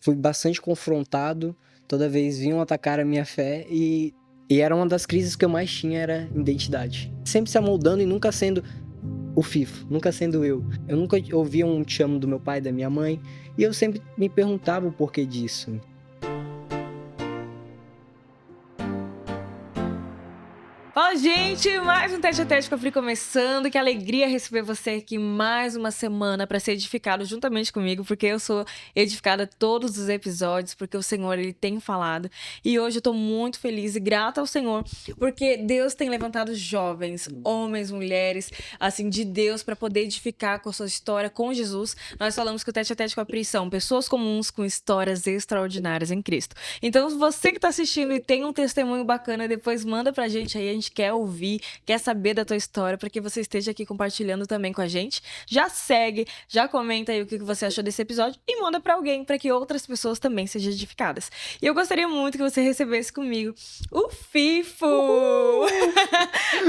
fui bastante confrontado, toda vez vinham atacar a minha fé e era uma das crises que eu mais tinha, era identidade. Sempre se amoldando e nunca sendo o FIFO, nunca sendo eu. Eu nunca ouvia um te amo do meu pai, da minha mãe, e eu sempre me perguntava o porquê disso. Ó, gente, mais um Tete a Tete com a Pri começando. Que alegria receber você aqui mais uma semana para ser edificado juntamente comigo, porque eu sou edificada todos os episódios, porque o Senhor, Ele tem falado. E hoje eu tô muito feliz e grata ao Senhor, porque Deus tem levantado jovens, homens, mulheres, assim, de Deus para poder edificar com a sua história com Jesus. Nós falamos que o Tete a Tete com a Pri são pessoas comuns com histórias extraordinárias em Cristo. Então, você que tá assistindo e tem um testemunho bacana, depois manda pra gente aí, a gente quer ouvir, quer saber da tua história, para que você esteja aqui compartilhando também com a gente. Já segue, já comenta aí o que você achou desse episódio e manda pra alguém, para que outras pessoas também sejam edificadas. E eu gostaria muito que você recebesse comigo o Fifo!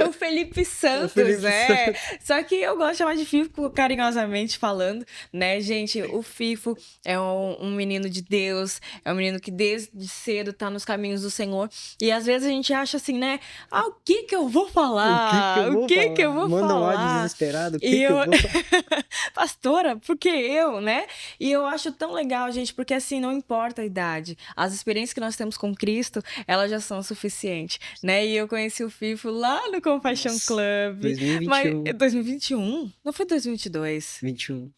O Felipe Santos, Santos. Só que eu gosto de chamar de Fifo carinhosamente falando, né, gente? O Fifo é um menino de Deus, é um menino que desde cedo tá nos caminhos do Senhor. E às vezes a gente acha assim, né? Ah, o que eu vou falar? O que que eu vou falar? Manda um áudio falar? desesperado, o que E que eu vou falar? Pastora, por que eu, né? E eu acho tão legal, gente, porque assim, não importa a idade. As experiências que nós temos com Cristo, elas já são suficientes, né? E eu conheci o Fifo lá no Compaixão Nossa, Club. 2021. Mas 2021? Não foi 2022? 21.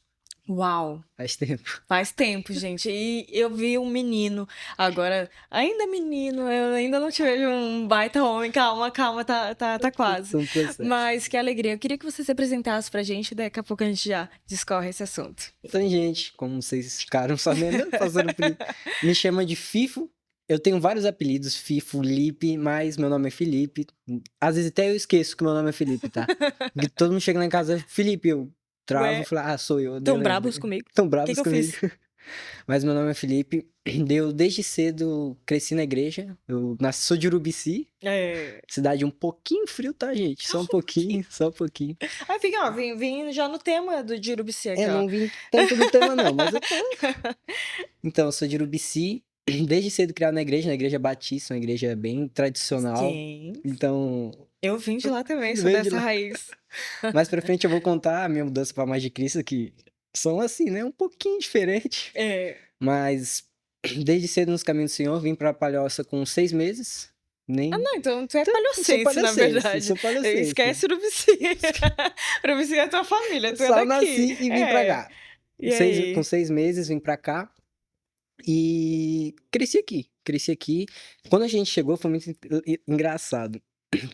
Uau! Faz tempo. Faz tempo, gente. E eu vi um menino, agora, ainda menino, eu ainda não te vejo um baita homem. Calma, tá quase. Um processo. Mas que alegria. Eu queria que você se apresentasse pra gente, daqui a pouco a gente já discorre esse assunto. Então, gente, como vocês ficaram sabendo, me chama de Fifo. Eu tenho vários apelidos, Fifo, Lipe, mas meu nome é Felipe. Às vezes até eu esqueço que meu nome é Felipe, tá? Porque todo mundo chega lá em casa, Felipe, eu travo e falo, sou eu. Tão bravos comigo? Tão O bravos que eu comigo. fiz? Mas meu nome é Felipe. Eu, desde cedo, cresci na igreja. Eu sou de Urubici. Cidade um pouquinho frio, tá, gente? Só um pouquinho, só um pouquinho. Aí fica, ó, vim já no tema de Urubici aqui, ó. Não vim tanto no tema não, mas eu tô... Então, eu sou de Urubici. Desde cedo criado na igreja batista, uma igreja bem tradicional. Sim. Então... Eu vim de lá também, sou dessa raiz. Mais pra frente eu vou contar a minha mudança pra mais de Cristo, que são assim, né? Um pouquinho diferente. Mas desde cedo nos caminhos do Senhor, vim pra Palhoça com 6 meses. Ah, não, então tu é palhocense, na verdade. Sou palhocense. Esquece Urubici. Urubici é tua família, tu é daqui. Só nasci e vim pra cá. E aí? Com 6 meses, vim pra cá. E cresci aqui. Quando a gente chegou, foi muito engraçado.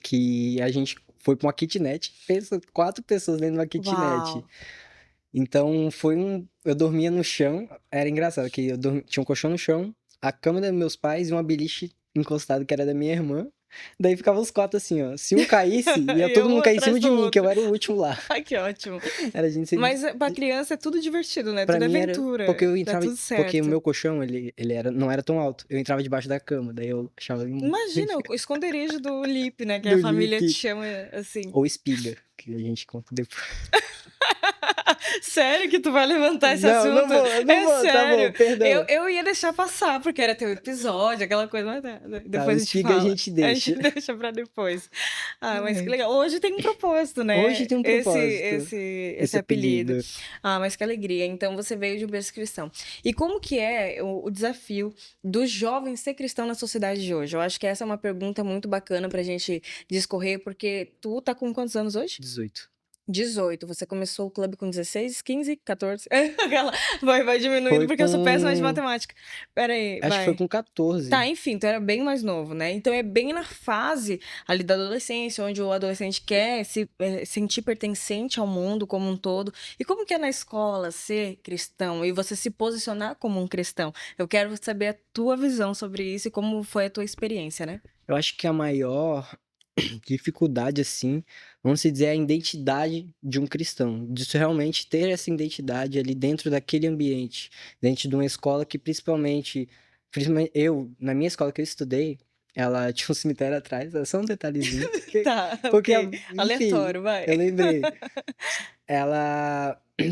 Que a gente foi pra uma kitnet. Pensa, 4 pessoas dentro de uma kitnet. Uau. Então, eu dormia no chão. Era engraçado, que tinha um colchão no chão, a cama dos meus pais e uma beliche encostado, que era da minha irmã. Daí ficava os 4 assim, ó. Se um caísse, ia todo mundo cair em cima de mim, que eu era o último lá. Ai, que ótimo. Era a gente sempre... Mas pra criança é tudo divertido, né? Pra Tudo mim aventura. Porque eu entrava... tudo certo. Porque o meu colchão, ele não era tão alto. Eu entrava debaixo da cama, daí eu achava... Imagina o esconderijo do Lipe, né? Que Do a família Lipe. te chama assim. Ou espiga, que a gente conta depois. Sério que tu vai levantar esse assunto? Não vou, sério. Tá bom, perdão. Eu ia deixar passar, porque era teu episódio, aquela coisa, mas depois a gente fala. A gente deixa. A gente deixa pra depois. Ah, mas que legal. Hoje tem um propósito, né? Hoje tem um propósito. Esse apelido. Ah, mas que alegria. Então você veio de um berço cristão. E como que é o desafio do jovem ser cristão na sociedade de hoje? Eu acho que essa é uma pergunta muito bacana pra gente discorrer, porque tu tá com quantos anos hoje? 18. Você começou o clube com 16, 15, 14? Vai diminuindo, porque eu sou péssima de matemática. Pera aí, Acho que foi com 14. Tá, enfim, tu era bem mais novo, né? Então é bem na fase ali da adolescência, onde o adolescente quer se sentir pertencente ao mundo como um todo. E como que é na escola ser cristão e você se posicionar como um cristão? Eu quero saber a tua visão sobre isso e como foi a tua experiência, né? Eu acho que a maior dificuldade, assim, vamos dizer, é a identidade de um cristão. De realmente ter essa identidade ali dentro daquele ambiente. Dentro de uma escola que, principalmente na minha escola que eu estudei, ela tinha um cemitério atrás, é só um detalhezinho. Tá, porque, enfim, aleatório, vai. Eu lembrei.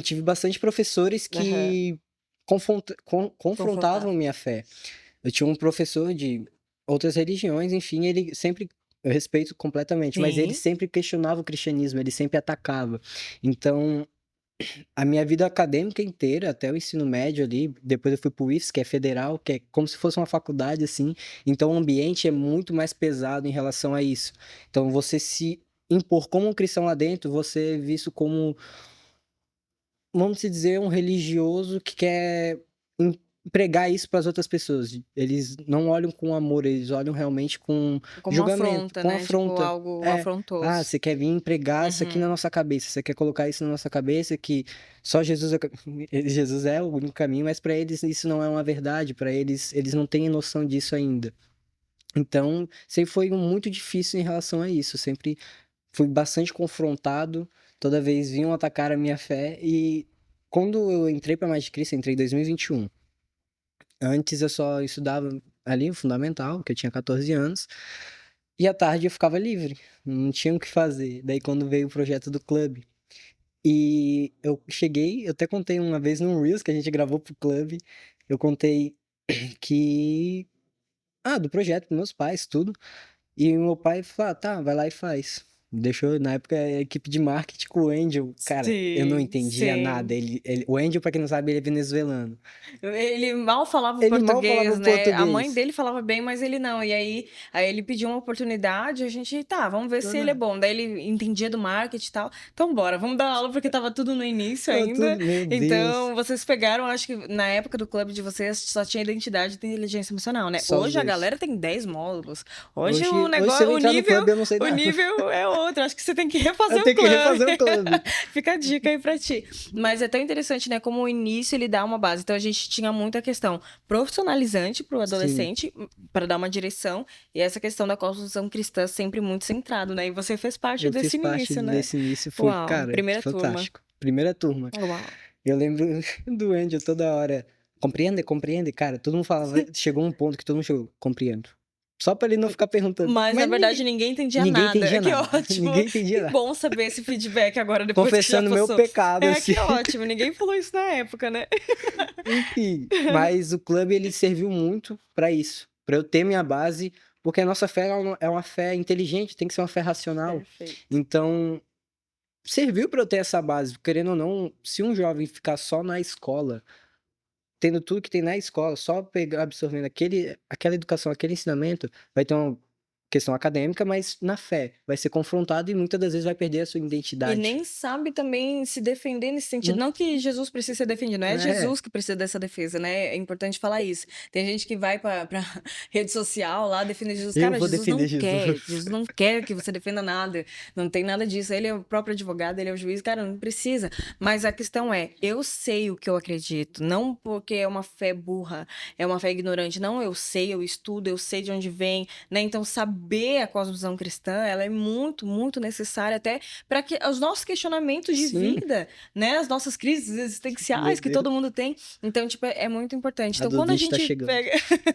Tive bastante professores que confrontavam minha fé. Eu tinha um professor de outras religiões, enfim, ele sempre, eu respeito completamente, mas ele Sim. sempre questionava o cristianismo, ele sempre atacava. Então, a minha vida acadêmica inteira, até o ensino médio ali, depois eu fui pro IFES, que é federal, que é como se fosse uma faculdade, assim. Então, o ambiente é muito mais pesado em relação a isso. Então, você se impor como um cristão lá dentro, você é visto como, vamos se dizer, um religioso que quer pregar isso para as outras pessoas. Eles não olham com amor, eles olham realmente com Como uma julgamento, afronta, com né? Tipo, afronta. algo É, ah, afrontoso. você quer vir pregar isso aqui na Uhum. nossa cabeça, você quer colocar isso na nossa cabeça que só Jesus é, Jesus é o único caminho, mas para eles isso não é uma verdade, para eles não têm noção disso ainda. Então, sempre foi muito difícil em relação a isso, sempre fui bastante confrontado, toda vez vinham atacar a minha fé e quando eu entrei para Mais de Cristo, eu entrei em 2021. Antes eu só estudava ali o fundamental, que eu tinha 14 anos, e à tarde eu ficava livre, não tinha o que fazer. Daí quando veio o projeto do clube, e eu cheguei, eu até contei uma vez num Reels que a gente gravou pro clube, eu contei que do projeto dos meus pais, tudo. E o meu pai falou: tá, vai lá e faz. Deixou, na época, a equipe de marketing com o Angel. Cara, eu não Sim, entendia nada. sim. O Angel, pra quem não sabe, ele é venezuelano. Ele mal falava Ele mal português, falava né? A mãe português. dele falava bem, mas ele não. E aí ele pediu uma oportunidade, a gente, tá, vamos ver se ele é bom. Daí ele entendia do marketing e tal. Então, bora, vamos dar aula, porque tava tudo no início Tava ainda. tudo, meu Deus. Então, vocês pegaram, acho que na época do clube de vocês só tinha identidade e inteligência emocional, né? Só os Hoje a dois. galera tem 10 módulos. Hoje o Hoje, se eu negócio, entrar no clube, eu não sei o nada. nível é outro. Acho que você tem que Eu refazer o tenho que clube. refazer o clube. Fica a dica aí pra ti. Mas é tão interessante, né? Como o início ele dá uma base. Então a gente tinha muita questão profissionalizante para o Sim, adolescente, para dar uma direção, e essa questão da construção cristã sempre muito centrado, né? E você fez parte eu fiz desse parte início, né? desse início, foi, Uau, cara, primeira turma. fantástico. Primeira turma. Uau. Eu lembro do Angel toda hora. Compreende, compreende, cara. Todo mundo falava, chegou um ponto que todo mundo chegou, compreendo. Só pra ele não ficar perguntando. Mas na Mas verdade ninguém entendia ninguém nada. entendia Que nada. ótimo. Ninguém entendia Que nada. bom saber esse feedback agora, depois que já Confessando meu passou. pecado, É, assim. que ótimo. Ninguém falou isso na época, né? Enfim, mas o clube ele serviu muito pra isso, pra eu ter minha base, porque a nossa fé é uma fé inteligente, tem que ser uma fé racional. Perfeito. Então, serviu pra eu ter essa base, querendo ou não, se um jovem ficar só na escola, tendo tudo que tem na escola, só pegar, absorvendo aquela educação, aquele ensinamento, vai ter uma questão acadêmica, mas na fé, vai ser confrontado e muitas das vezes vai perder a sua E identidade. nem sabe também se defender nesse sentido. Hum, Não que Jesus precise ser defendido, não é É, Jesus que precisa dessa defesa, né? É importante falar isso. Tem gente que vai pra rede social lá defender Jesus. eu Cara, vou Jesus não defender quer. Jesus. Jesus não quer que você defenda nada. Não tem nada disso. Ele é o próprio advogado, ele é o juiz. Cara, não precisa. Mas a questão é, eu sei o que eu acredito. Não porque é uma fé burra, é uma fé ignorante. Não, eu sei, eu estudo, eu sei de onde vem, né? Então, saber a cosmovisão cristã, ela é muito, muito necessária até para que os nossos questionamentos de Sim, vida, né? As nossas crises meu existenciais que Deus. todo mundo tem. Então, tipo, é muito importante. Então, quando a Adolescente tá gente chegando. pega.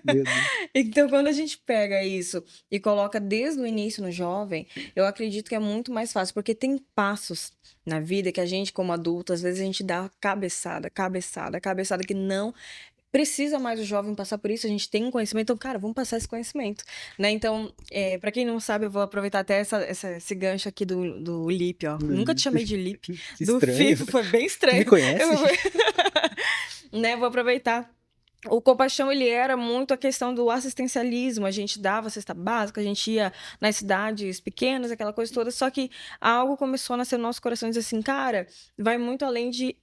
Meu Deus. Então, quando a gente pega isso e coloca desde o início no jovem, eu acredito que é muito mais fácil, porque tem passos na vida que a gente, como adulto, às vezes a gente dá cabeçada, cabeçada, cabeçada que não precisa mais o jovem passar por isso, a gente tem um conhecimento, então, cara, vamos passar esse conhecimento, né? Então, para quem não sabe, eu vou aproveitar até esse gancho aqui do Lip, ó. Nunca te chamei de Lip, Que do estranho. FIFO, foi bem Tu me estranho. conhece? Né, vou aproveitar. O Compaixão, ele era muito a questão do assistencialismo, a gente dava cesta básica, a gente ia nas cidades pequenas, aquela coisa toda, só que algo começou a nascer no nosso coração e dizer assim, cara, vai muito além de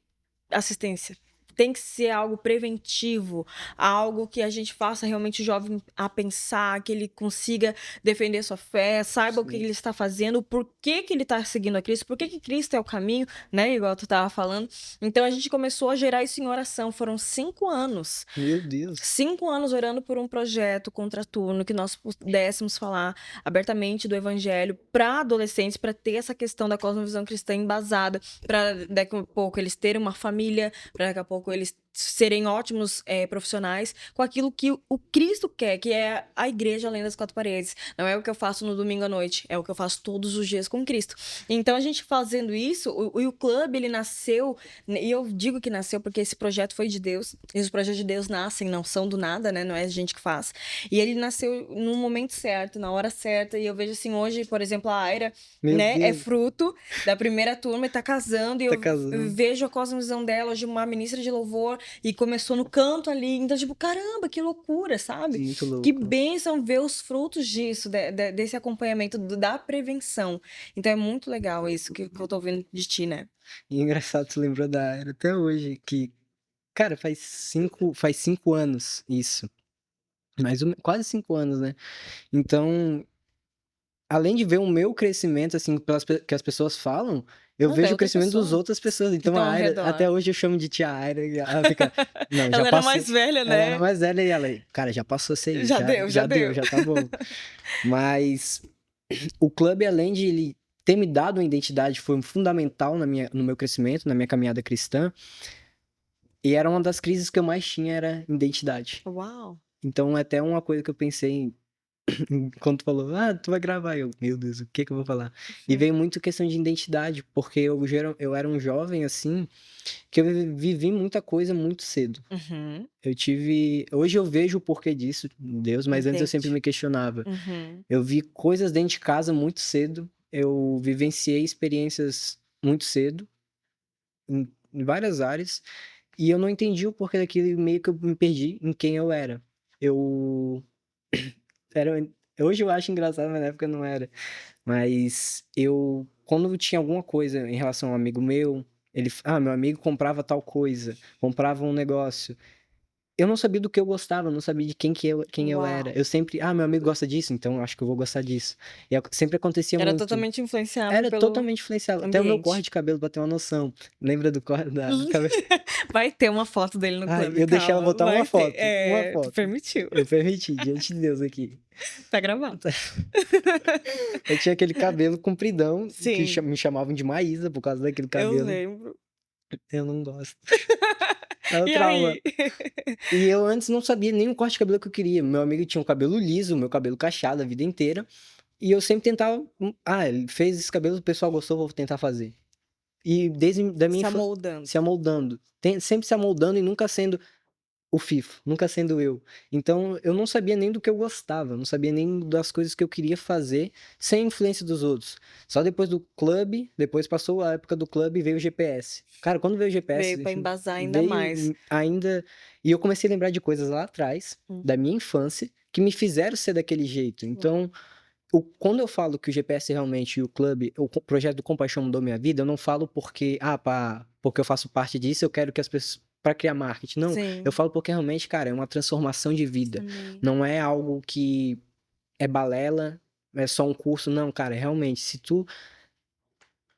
assistência. Tem que ser algo preventivo, algo que a gente faça realmente o jovem a pensar, que ele consiga defender sua fé, saiba o que Sim. ele está fazendo, por que que ele está seguindo a Cristo, por que que Cristo é o caminho, né? Igual tu estava falando. Então a gente começou a gerar isso em oração. Foram 5 anos. Meu Deus. 5 anos orando por um projeto contraturno que nós pudéssemos falar abertamente do evangelho para adolescentes, para ter essa questão da cosmovisão cristã embasada, para daqui a pouco eles terem uma família, para daqui a pouco eles serem ótimos profissionais com aquilo que o Cristo quer, que é a igreja além das quatro paredes. Não é o que eu faço no domingo à noite, é o que eu faço todos os dias com Cristo. Então, a gente fazendo isso, o clube, ele nasceu, e eu digo que nasceu porque esse projeto foi de Deus, e os projetos de Deus nascem, não são do nada, né? Não é a gente que faz. E ele nasceu no momento certo, na hora certa, e eu vejo assim, hoje, por exemplo, a Aira, Meu né, é Deus, fruto da primeira turma e tá casando, e tá eu casando. vejo a cosmovisão dela, hoje uma ministra de louvor, e começou no canto ali, então, tipo, caramba, que loucura, sabe? Muito Que louco. bênção ver os frutos disso, desse acompanhamento, da prevenção. Então é muito legal isso que eu tô ouvindo de ti, né? E engraçado, tu lembrou da Era até hoje, que, cara, faz 5 anos isso. Quase 5 anos, né? Então, além de ver o meu crescimento, assim, que as pessoas falam, eu Não, tem vejo o outra crescimento das pessoa outras pessoas. que Então, a estão ao Aira, até redor. hoje eu chamo de tia Aira, e ela fica, não, já Ela era passou. mais velha, Ela era né? mais velha e ela, cara, já passou isso aí, Já deu, já já deu, deu. já tá bom. Mas o clube, além de ele ter me dado uma identidade, foi fundamental no meu crescimento, na minha caminhada cristã. E era uma das crises que eu mais tinha, era identidade. Uau. Então, é até uma coisa que eu pensei quando tu falou, tu vai gravar. Eu, meu Deus, o que que eu vou falar? E veio muito questão de identidade, porque eu era um jovem, assim, que eu vivi muita coisa muito cedo. Uhum. Hoje eu vejo o porquê disso, Deus, mas antes eu sempre Entendi. me questionava. Uhum. Eu vi coisas dentro de casa muito cedo, eu vivenciei experiências muito cedo, em várias áreas, e eu não entendi o porquê daquilo, e meio que eu me perdi em quem eu era. Eu era, hoje eu acho engraçado, mas na época não era. Mas quando tinha alguma coisa em relação a um amigo meu, meu amigo comprava tal coisa, comprava um negócio. Eu não sabia do que eu gostava, eu não sabia de quem eu era. Uau. Eu sempre, meu amigo gosta disso, então eu acho que eu vou gostar disso. E sempre acontecia Era muito. totalmente influenciável Era pelo totalmente influenciado. Até o meu corte ambiente. de cabelo, pra ter uma noção. Lembra do corte da cabelo? Vai ter uma foto dele no Ai, clube, eu deixei ela calma. botar uma Vai ter. foto. Uma É, tu foto. permitiu. Eu permiti, diante de Deus aqui. Tá gravado. Eu tinha aquele cabelo compridão, que Sim, me chamavam de Maísa por causa daquele eu cabelo. lembro. Eu não gosto. É o E trauma. aí? E eu antes não sabia nem o corte de cabelo que eu queria. Meu amigo tinha um cabelo liso, meu cabelo cacheado a vida inteira. E eu sempre tentava. Ele fez esse cabelo, o pessoal gostou, vou tentar fazer. E desde da minha Se infância, amoldando. se amoldando. Sempre se amoldando e nunca sendo o FIFO, nunca sendo eu. Então, eu não sabia nem do que eu gostava, não sabia nem das coisas que eu queria fazer sem influência dos outros. Só depois do clube, depois passou a época do clube e veio o GPS. Cara, quando veio o Veio GPS, pra embasar ainda mais. veio ainda. E eu comecei a lembrar de coisas lá atrás, Hum. da minha infância, que me fizeram ser daquele jeito. Então, quando eu falo que o GPS realmente e o clube, o projeto do Compaixão mudou minha vida, eu não falo porque, porque eu faço parte disso, eu quero que as pessoas, para criar marketing. Não, eu Sim. falo porque realmente, cara, é uma transformação de vida. Amém. Não é algo que é balela, é só um curso. Não, cara, realmente, se tu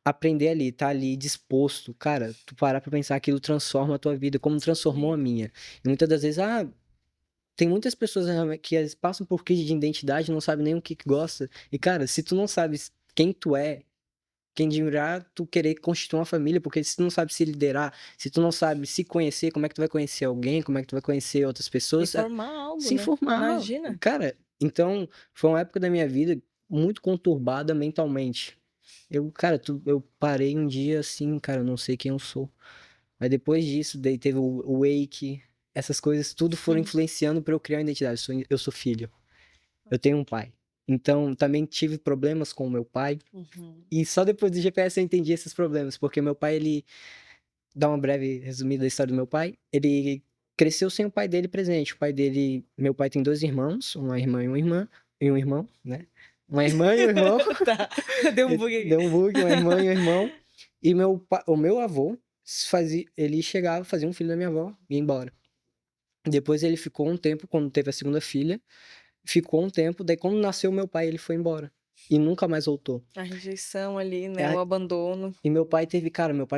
aprender ali, tá ali disposto, cara, tu parar pra pensar, aquilo transforma a tua vida, como transformou a Amém. minha. E muitas das vezes, tem muitas pessoas que passam por crise de identidade e não sabem nem o que gosta. E, cara, se tu não sabes quem tu é, quem dirá tu querer constituir uma família, porque se tu não sabe se liderar, se tu não sabe se conhecer, como é que tu vai conhecer alguém, como é que tu vai conhecer outras E pessoas, formar algo, se né? informar. Imagina. Cara, então, foi uma época da minha vida muito conturbada mentalmente. Eu parei um dia assim, cara, eu não sei quem eu sou. Mas depois disso, daí teve o Wake, essas coisas, tudo foram influenciando para eu criar uma identidade. Eu sou filho, eu tenho um pai. Então, também tive problemas com o meu pai. Uhum. E só depois do GPS eu entendi esses problemas, porque meu pai, ele dá uma breve resumida da história do meu pai. Ele cresceu sem o pai dele presente. Meu pai tem dois irmãos, uma irmã e um irmão, né? Uma irmã e um irmão. Tá, deu um bug aqui. Deu um bug, uma irmã e um irmão. E o meu avô ele chegava, fazia um filho da minha avó e ia embora. Depois ele ficou um tempo, quando teve a segunda filha, ficou um tempo, daí quando nasceu meu pai, ele foi embora. E nunca mais voltou. A rejeição ali, né? O É, abandono. E meu pai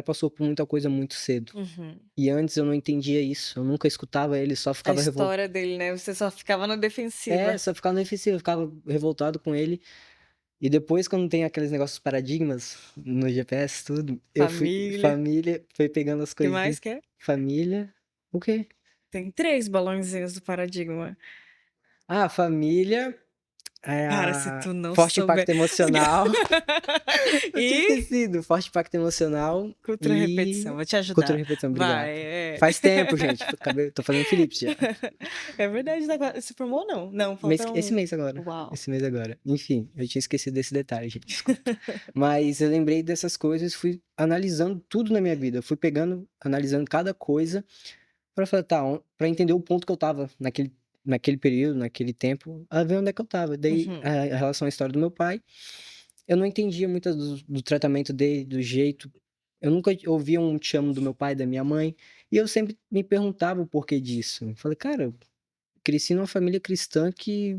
passou por muita coisa muito cedo. Uhum. E antes eu não entendia isso, eu nunca escutava ele, só A ficava revoltado. história dele, né? Você só ficava na defensiva. Só ficava defensivo, eu ficava revoltado com ele. E depois, quando tem aqueles negócios paradigmas no GPS, tudo, Família. família, foi pegando as O que mais coisinhas. que é? Família, O quê? Tem 3 balãozinhos do paradigma. Ah, família, Cara, se a tu não forte souber. impacto emocional. Eu tinha E esquecido. Forte impacto emocional cultura repetição, e vou te cultura ajudar. e repetição, Vai, obrigado. é. Faz tempo, gente. Tô fazendo Philips já. É verdade, se formou ou não? Não, falta Esse um. mês agora. Uau. Esse mês agora. Enfim, eu tinha esquecido desse detalhe, gente. Desculpa. Mas eu lembrei dessas coisas, fui analisando tudo na minha vida. Eu fui pegando, analisando cada coisa pra falar, tá, pra entender o ponto que eu tava naquele período, naquele tempo, a ver onde é que eu tava. Daí, Uhum. a relação à história do meu pai, eu não entendia muito do tratamento dele, do jeito. Eu nunca ouvia um te amo do meu pai, da minha mãe, e eu sempre me perguntava o porquê disso. Eu falei, cara, eu cresci numa família cristã que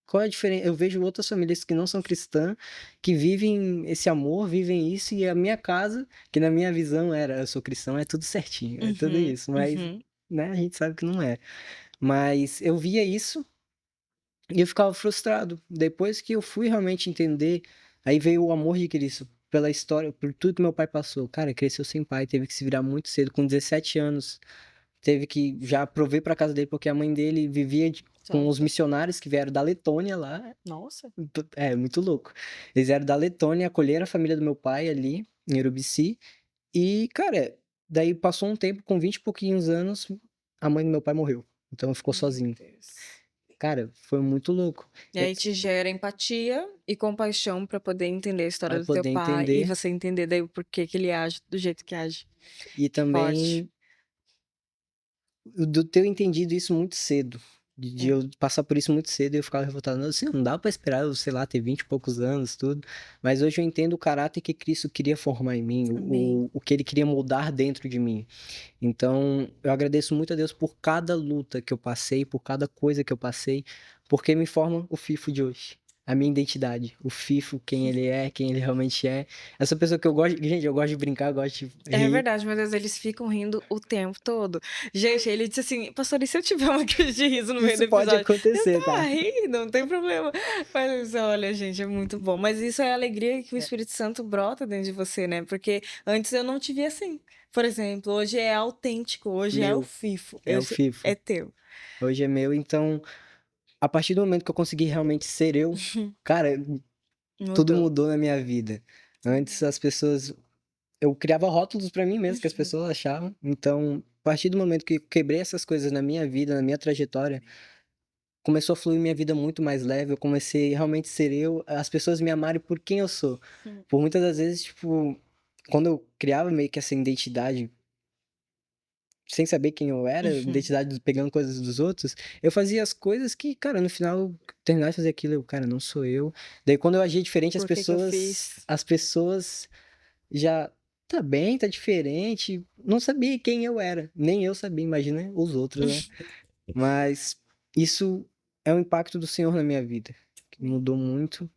qual é a diferença? Eu vejo outras famílias que não são cristãs, que vivem esse amor, vivem isso, e a minha casa, que na minha visão era, eu sou cristão, é tudo certinho, é tudo Uhum. isso, mas, Uhum. né, a gente sabe que não é. Mas eu via isso e eu ficava frustrado. Depois que eu fui realmente entender, aí veio o amor de Cristo, pela história, por tudo que meu pai passou. Cara, cresceu sem pai, teve que se virar muito cedo, com 17 anos. Teve que já prover pra casa dele, porque a mãe dele vivia com Só. os missionários que vieram da Letônia lá. Nossa. É, muito louco. Eles eram da Letônia, acolheram a família do meu pai ali, em Urubici. E, cara, daí passou um tempo, com 20 e pouquinhos anos, a mãe do meu pai morreu. Então ficou Meu sozinho. Deus. Cara, foi muito louco. E aí te gera empatia e compaixão pra poder entender a história Para do teu poder pai e entender. você entender daí o porquê que ele age do jeito que age. E Forte. também do ter entendido isso muito cedo. De É. eu passar por isso muito cedo e eu ficava revoltado. Não, assim, não dá pra esperar eu, sei lá, ter 20 e poucos anos, tudo. Mas hoje eu entendo o caráter que Cristo queria formar em mim, Amém. o que ele queria moldar dentro de mim. Então, eu agradeço muito a Deus por cada luta que eu passei, por cada coisa que eu passei, porque me forma o FIFO de hoje. A minha identidade, o FIFO, quem ele é, quem ele realmente é. Essa pessoa que eu gosto, gente, eu gosto de brincar, eu gosto de É rir. verdade, meu Deus, eles ficam rindo o tempo todo. Gente, ele disse assim: pastor, e se eu tiver uma crise de riso no meio do Isso pode episódio? Eu acontecer, tava tá? rindo, não tem problema. Mas olha, gente, é muito bom. Mas isso é a alegria que o É, Espírito Santo brota dentro de você, né? Porque antes eu não te via assim. Por exemplo, hoje é autêntico, hoje é o meu, FIFO, é o é FIFO. teu. Hoje é meu, então, a partir do momento que eu consegui realmente ser eu, cara, tudo Mudou. mudou na minha vida. Antes as pessoas eu criava rótulos pra mim mesmo que as pessoas achavam. Então, a partir do momento que eu quebrei essas coisas na minha vida, na minha trajetória, começou a fluir minha vida muito mais leve. Eu comecei realmente a ser eu, as pessoas me amarem por quem eu sou. Por muitas das vezes, tipo, quando eu criava meio que essa identidade sem saber quem eu era, Uhum. identidade pegando coisas dos outros, eu fazia as coisas que, cara, no final, eu terminava de fazer aquilo, eu, cara, não sou eu. Daí quando eu agia diferente, Por que que eu fiz? as pessoas já tá bem, tá diferente, não sabia quem eu era, nem eu sabia, imagina os outros, né? Mas isso é um impacto do Senhor na minha vida, que mudou muito.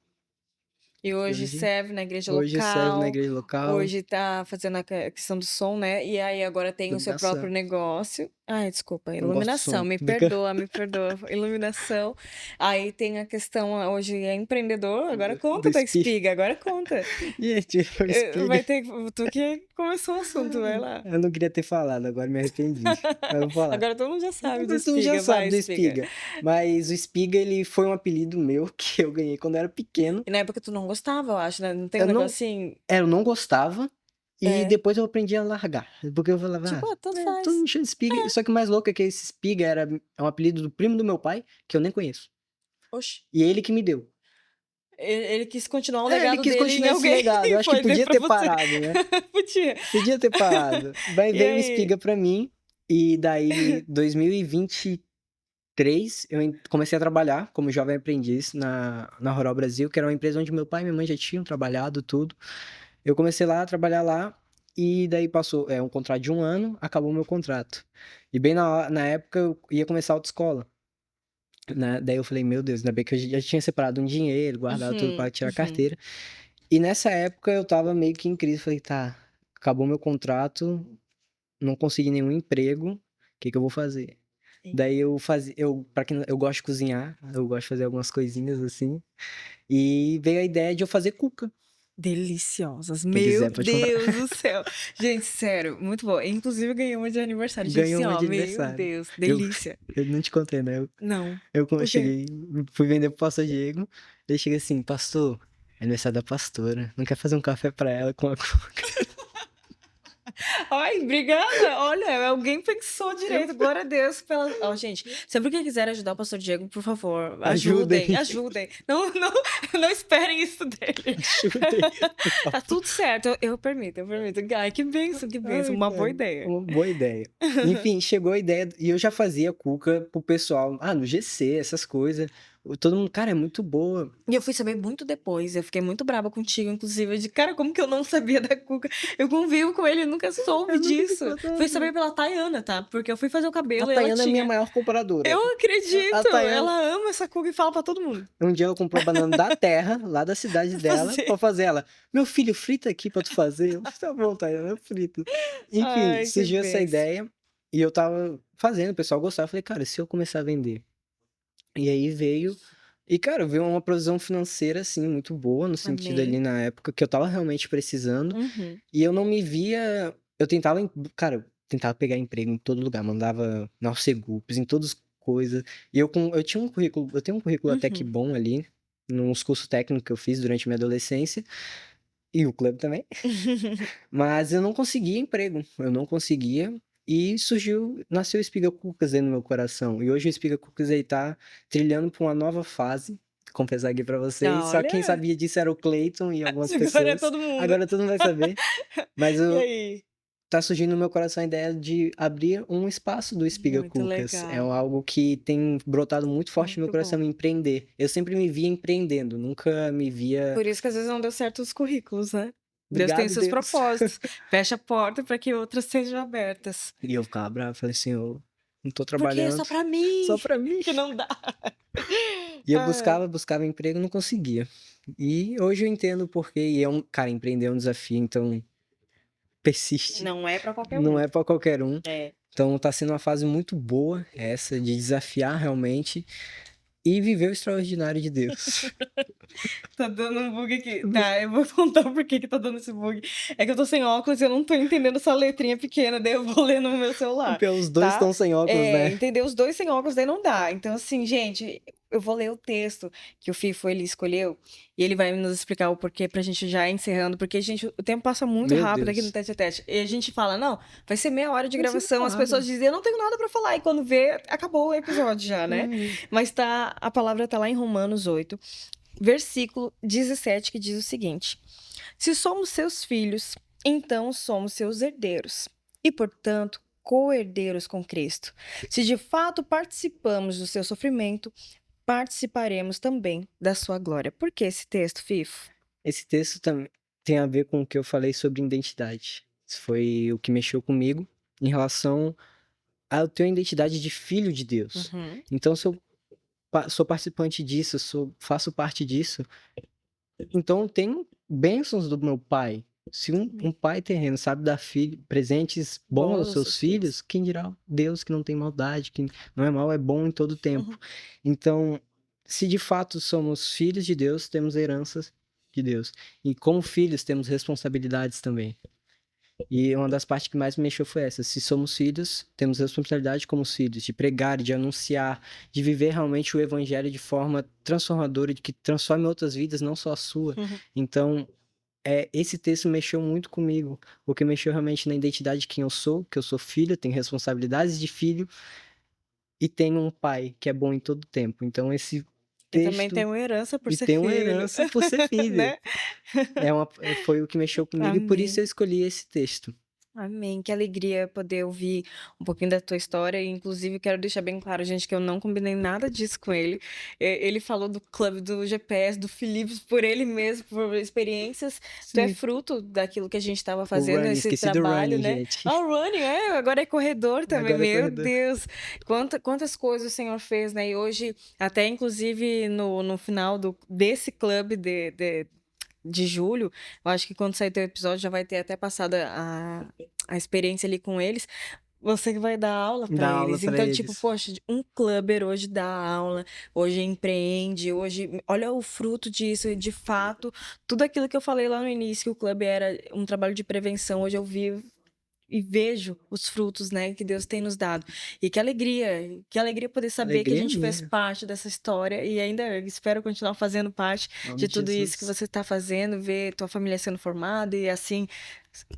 E E hoje serve na igreja hoje eu servo na local, igreja local, hoje tá fazendo a questão do som, né? E aí agora tem o seu próprio iluminação. negócio. Ai, desculpa, Não gosto do iluminação, som, brinca. me perdoa, iluminação. Aí tem a questão, hoje é empreendedor, agora Do conta da espiga. espiga, agora conta. Gente, o espiga. Vai ter, tu que começou o assunto, vai lá. Eu não queria ter falado, agora me arrependi. Mas eu vou falar. Agora todo mundo já sabe do Agora tu já espiga, sabe vai, do espiga. espiga. Mas o espiga, ele foi um apelido meu que eu ganhei quando eu era pequeno. E na época tu não gostava, eu acho, né? Não tem um Eu não, negocinho, eu não gostava. E é, depois eu aprendi a largar. Porque eu falava, tipo, tanto todo faz. mundo chama de espiga. Só que o mais louco é que esse espiga é um apelido do primo do meu pai, que eu nem conheço. Oxi. E ele que me deu. Ele quis continuar o É, ele legado quis dele em continuar esse alguém legado. Eu e acho que foi dei podia pra ter você. parado, né? Podia. Podia ter parado. Vai E veio o aí? espiga pra mim. E daí, 2023, comecei a trabalhar como jovem aprendiz na Rural Brasil, que era uma empresa onde meu pai e minha mãe já tinham trabalhado, tudo. Eu comecei lá a trabalhar lá. E daí passou, um contrato de 1 ano, acabou meu contrato. E bem na época eu ia começar a autoescola, né? Daí eu falei, meu Deus, ainda bem que eu já tinha separado um dinheiro, guardado tudo Uhum, para tirar a uhum. carteira. E nessa época eu tava meio que em crise, falei, tá, acabou meu contrato, não consegui nenhum emprego, o que que eu vou fazer? Sim. Daí para quem eu gosto de cozinhar, eu gosto de fazer algumas coisinhas assim, e veio a ideia de eu fazer cuca. Deliciosas. Quem Meu quiser pode comprar. Deus do céu. Gente, sério, muito bom. Inclusive, eu ganhei uma de aniversário. Gente, Ganhou assim, uma ó, de meu aniversário. Deus, Eu delícia. eu não te contei, né, Não. eu O quê? cheguei, fui vender pro pastor Diego, ele chega assim: "Pastor, é aniversário da pastora, não quer fazer um café pra ela com a coca?" Ai, obrigada. Olha, alguém pensou Eu direito. Glória a Deus pela. Ó, gente, sempre que quiser ajudar o pastor Diego, por favor, ajudem, ajudem, ajudem. Não, não, não esperem isso dele. ajudem, por Tá favor. tudo certo, eu permito, eu permito. Ai, que bênção, que bênção. Ai, Uma boa cara, ideia. uma boa ideia. Enfim, chegou a ideia e eu já fazia cuca pro pessoal, no GC, essas coisas. Todo mundo: "Cara, é muito boa". E eu fui saber muito depois, eu fiquei muito brava contigo, inclusive, de cara, como que eu não sabia da Cuca? Eu convivo com ele, eu nunca soube Eu nunca te disso. Fui contado. saber pela Tayana, tá? Porque eu fui fazer o A cabelo e ela Tayana é minha tinha. maior compradora. Eu A acredito! Tayana Ela ama essa Cuca e fala pra todo mundo. um dia ela comprou banana da terra, lá da cidade dela, Fazer. pra fazer. Ela: "Meu filho, frita aqui pra tu fazer". Eu: "Tá bom, Tayana, eu frito". Enfim, Ai, que surgiu essa bênção. ideia e eu estava fazendo, o pessoal gostava. Eu falei: "Cara, e se eu começar a vender?". E aí veio e, cara, veio uma provisão financeira, assim, muito boa, no sentido ali, Amém. na época, que eu estava realmente precisando, Uhum. e eu não me via. Eu tentava cara, eu tentava pegar emprego em todo lugar, mandava na Alcegups, em todas coisas. E eu tinha um currículo, eu tenho um currículo até que Uhum. bom ali, nos cursos técnicos que eu fiz durante minha adolescência, e o clube também. Mas eu não conseguia emprego, eu não conseguia, e nasceu o Espiga Cucas dentro do meu coração. E hoje o Espiga Cucas aí tá trilhando pra uma nova fase, confessar aqui pra vocês. Só quem Olha, sabia disso era o Cleiton e algumas agora é pessoas. todo mundo. Agora todo mundo vai saber. Mas E eu aí? tá surgindo no meu coração a ideia de abrir um espaço do Espiga Muito Cucas. É legal. algo que tem brotado muito forte no meu Muito bom. coração, empreender. Eu sempre me via empreendendo, nunca me via. Por isso que às vezes não deu certo os currículos, né? Deus tem Obrigado, seus Deus. propósitos. Fecha a porta para que outras sejam abertas. E eu ficava bravo, falei: "Senhor, não tô Porque é trabalhando, só pra mim só pra mim". que não dá. E eu Ai, buscava emprego, não conseguia. E hoje eu entendo o porquê, e cara, empreender é um desafio, então persiste, não é pra qualquer não um. é pra qualquer um. É. Então tá sendo uma fase muito boa essa, de desafiar realmente e viver o extraordinário de Deus. Tá dando um bug aqui. Tá, eu vou contar por que que tá dando esse bug. É que eu tô sem óculos e eu não tô entendendo essa letrinha pequena, daí eu vou ler no meu celular, Os dois tá? estão sem óculos, É, né. entendeu? Os dois sem óculos, daí não dá. Então, assim, gente, eu vou ler o texto que o Fifo ele escolheu e ele vai nos explicar o porquê pra gente já ir encerrando, porque, gente, o tempo passa muito Meu rápido aqui no Deus. Tete a Tete. E a gente fala, não, vai ser meia hora de Vai ser gravação. As nada. pessoas dizem, eu não tenho nada pra falar. E quando vê, acabou o episódio já, né? Ai, Mas tá, a palavra tá lá em Romanos 8 versículo 17, que diz o seguinte: Se somos seus filhos, então somos seus herdeiros, e, portanto, co-herdeiros com Cristo. Se de fato participamos do seu sofrimento, participaremos também da sua glória. Por que esse texto, Fifo? esse texto também tem a ver com o que eu falei sobre identidade. Isso foi o que mexeu comigo em relação a eu ter uma identidade de filho de Deus. Uhum. Então, se eu sou participante disso, faço parte disso, então eu tenho bênçãos do meu pai. Se um Amém. pai terreno sabe dar presentes bons Bons aos aos seus seus filhos. filhos, quem dirá Deus que não tem maldade, que não é mal, é bom em todo tempo. Uhum. Então, se de fato somos filhos de Deus, temos heranças de Deus. E como filhos, temos responsabilidades também. E uma das partes que mais me mexeu foi essa. Se somos filhos, temos responsabilidade como filhos, de pregar, de anunciar, de viver realmente o evangelho de forma transformadora, de que transforme outras vidas, não só a sua. Uhum. Então, esse texto mexeu muito comigo, porque mexeu realmente na identidade de quem eu sou, que eu sou filho, tenho responsabilidades de filho e tenho um pai que é bom em todo tempo. Então, esse E também tem texto uma herança por e ser tem uma filho, herança por ser filho. né? Foi o que mexeu comigo e por isso Amém. eu escolhi esse texto. Amém. Que alegria poder ouvir um pouquinho da tua história. E, inclusive, quero deixar bem claro, gente, que eu não combinei nada disso com ele. Ele falou do clube do GPS, do Philips, por ele mesmo, por experiências. Tu é Sim. fruto daquilo que a gente estava O fazendo, running, esse esqueci do trabalho, running, né? gente. Ah, o running, agora é corredor também. Agora é Meu corredor. Deus, quantas coisas o Senhor fez, né? E hoje, até inclusive no final desse clube de julho, eu acho que quando sair teu episódio já vai ter até passado a experiência ali com eles. Você que vai dar aula Dar para aula eles. pra Então, tipo, eles. poxa, um clubber hoje dá aula, hoje empreende, hoje olha o fruto disso, e de fato, tudo aquilo que eu falei lá no início, que o clube era um trabalho de prevenção, hoje eu vi e vejo os frutos, né, que Deus tem nos dado. E que alegria poder saber que a Alegria gente fez minha. parte dessa história e ainda espero continuar fazendo parte Em nome de de tudo isso que Jesus. você está fazendo, ver tua família sendo formada e assim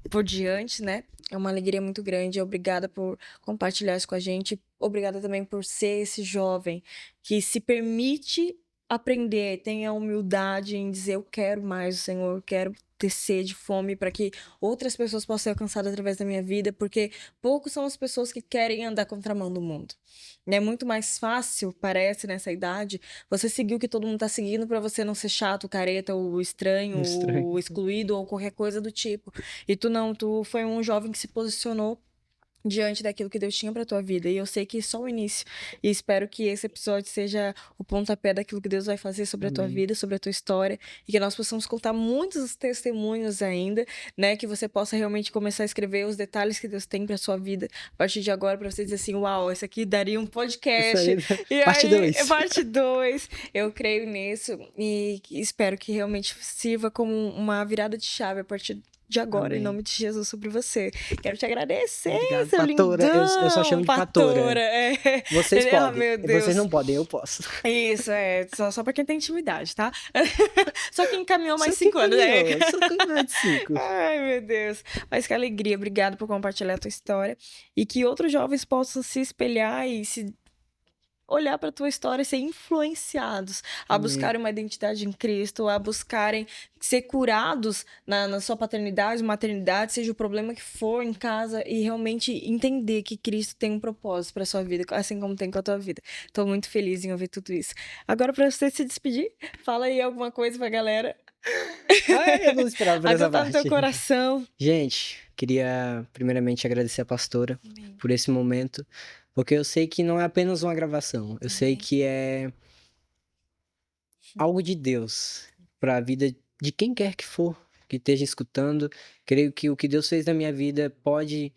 por diante, né? É uma alegria muito grande. Obrigada por compartilhar isso com a gente. Obrigada também por ser esse jovem que se permite aprender, tem a humildade em dizer eu quero mais o Senhor, eu quero ter sede, fome, para que outras pessoas possam ser alcançadas através da minha vida, porque poucos são as pessoas que querem andar contramão do mundo. É muito mais fácil, parece, nessa idade, você seguir o que todo mundo tá seguindo para você não ser chato, careta, ou estranho, Estranho. ou excluído, ou qualquer coisa do tipo. E tu não, tu foi um jovem que se posicionou diante daquilo que Deus tinha para tua vida. E eu sei que é só o início. E espero que esse episódio seja o pontapé daquilo que Deus vai fazer sobre a tua Amém. vida, sobre a tua história, e que nós possamos contar muitos testemunhos ainda, né, que você possa realmente começar a escrever os detalhes que Deus tem para sua vida a partir de agora, para você dizer assim, uau, esse aqui daria um Isso aí, podcast. E parte aí, 2. parte 2. Eu creio nisso e espero que realmente sirva como uma virada de chave a partir de agora, em Amém. nome de Jesus, sobre você. Quero te agradecer, Obrigado, seu pastora. Eu só chamo lindão, de pastora. pastora. É. Vocês Ah, podem. meu Vocês Deus. não podem, eu posso. Isso, é. Só pra quem tem intimidade, tá? Só quem encaminhou mais Só que 5 anos. É. caminhou, só caminhou de 5. Ai, meu Deus. Mas que alegria. Obrigado por compartilhar a tua história. E que outros jovens possam se espelhar e se olhar para a tua história e ser influenciados a Amém. buscarem uma identidade em Cristo, a buscarem ser curados na sua paternidade, maternidade, seja o problema que for em casa, e realmente entender que Cristo tem um propósito para sua vida, assim como tem com a tua vida. Estou muito feliz em ouvir tudo isso. Agora, para você se despedir, fala aí alguma coisa para a galera. Ai, eu não esperava por essa Aquilo tá no teu parte. coração. Gente, queria primeiramente agradecer a pastora Amém. por esse momento, porque eu sei que não é apenas uma gravação, eu sei Amém. que é algo de Deus para a vida de quem quer que for que esteja escutando. Creio que o que Deus fez na minha vida pode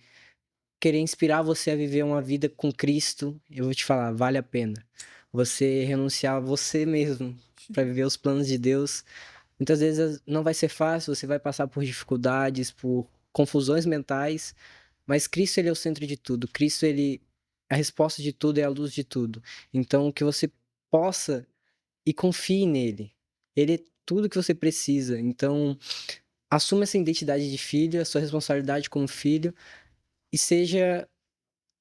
querer inspirar você a viver uma vida com Cristo. Eu vou te falar, vale a pena. Você renunciar a você mesmo para viver os planos de Deus. Muitas vezes não vai ser fácil, você vai passar por dificuldades, por confusões mentais, mas Cristo, ele é o centro de tudo. Cristo, ele é a resposta de tudo, é a luz de tudo. Então, que você possa e confie nele. Ele é tudo que você precisa. Então, assuma essa identidade de filho, a sua responsabilidade como filho, e seja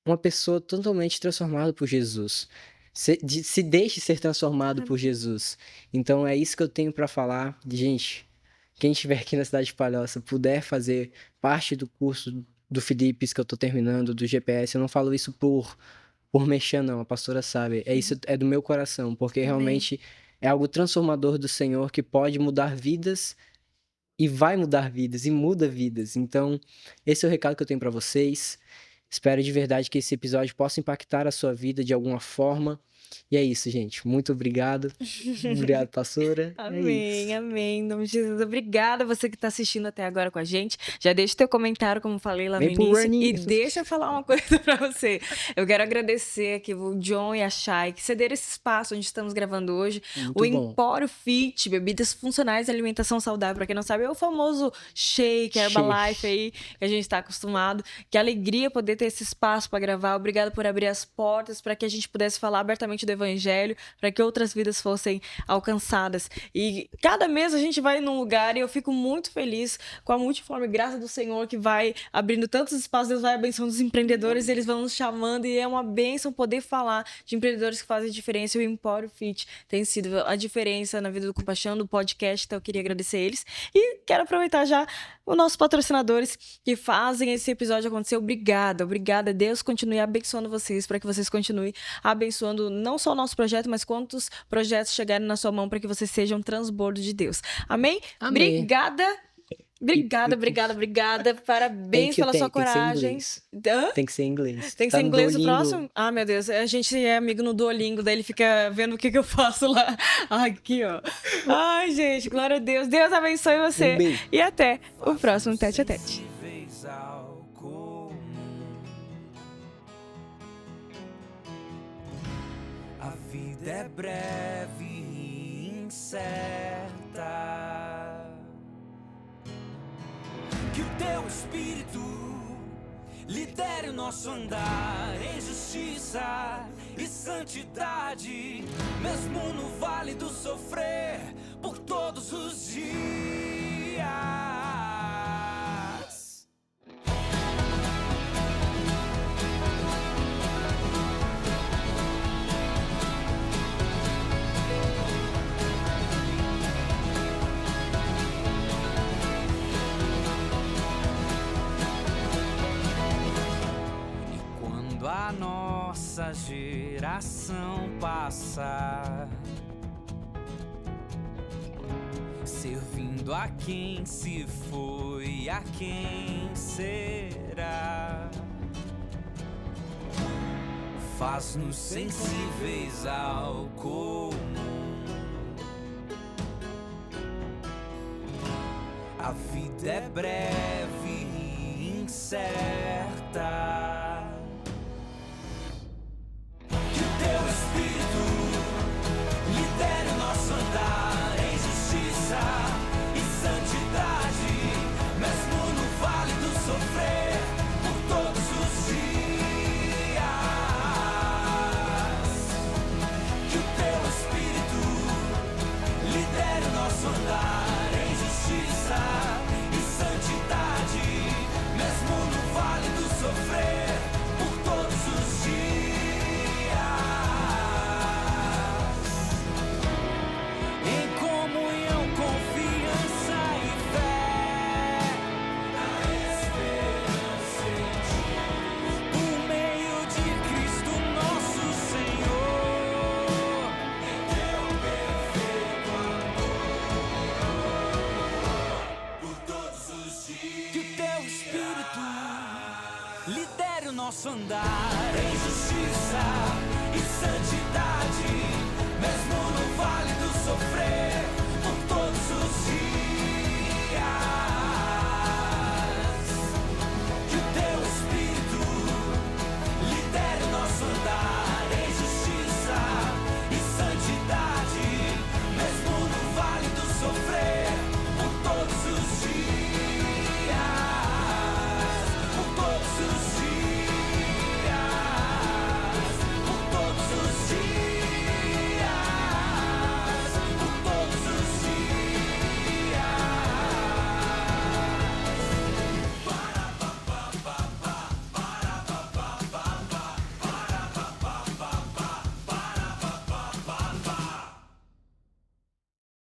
uma pessoa totalmente transformada por Jesus. Se deixe ser transformado por Jesus. Então, é isso que eu tenho para falar. Gente, quem estiver aqui na cidade de Palhoça, puder fazer parte do curso do Filipes que eu tô terminando, do GPS, eu não falo isso por mexer, não, a pastora sabe. É isso, é do meu coração, porque Amém. realmente é algo transformador do Senhor que pode mudar vidas e vai mudar vidas e muda vidas. Então, esse é o recado que eu tenho para vocês. Espero de verdade que esse episódio possa impactar a sua vida de alguma forma. E é isso, gente. Muito obrigado. Obrigado, pastora. É Amém, isso. amém. Em nome de Jesus. Obrigada você que está assistindo até agora com a gente. Já deixa teu comentário, como falei lá no Vem pro início. E running. deixa eu falar uma coisa para você. Eu quero agradecer aqui o John e a Chay que cederam esse espaço onde estamos gravando hoje. Muito O bom. Empório Fit, bebidas funcionais e alimentação saudável. Para quem não sabe, é o famoso shake, Herbalife aí, que a gente está acostumado. Que alegria poder ter esse espaço para gravar. Obrigada por abrir as portas para que a gente pudesse falar abertamente do Evangelho, para que outras vidas fossem alcançadas. E cada mês a gente vai num lugar e eu fico muito feliz com a multiforme graça do Senhor que vai abrindo tantos espaços. Deus vai abençoando os empreendedores, eles vão nos chamando e é uma bênção poder falar de empreendedores que fazem diferença. O Empório Fit tem sido a diferença na vida do Compaixão, do podcast, então eu queria agradecer eles. E quero aproveitar já os nossos patrocinadores que fazem esse episódio acontecer. Obrigada, obrigada. Deus continue abençoando vocês, para que vocês continuem abençoando não só o nosso projeto, mas quantos projetos chegarem na sua mão para que você seja um transbordo de Deus. Amém? Amém. Obrigada. Obrigada. Parabéns pela sua coragem. Tem que ser em inglês. Tem que Tá ser no inglês o Duolingo. próximo? Ah, meu Deus. A gente é amigo no Duolingo, daí ele fica vendo o que eu faço lá. Aqui, ó. Ai, gente, glória a Deus. Deus abençoe você. beijo. E até o próximo Tete a Tete. vida é breve e incerta. Que o teu espírito lidere o nosso andar em justiça e santidade, mesmo no vale do sofrer, por todos os dias. A nossa geração passar, servindo a quem se foi, a quem será, faz-nos sensíveis ao comum. A vida é breve e incerta.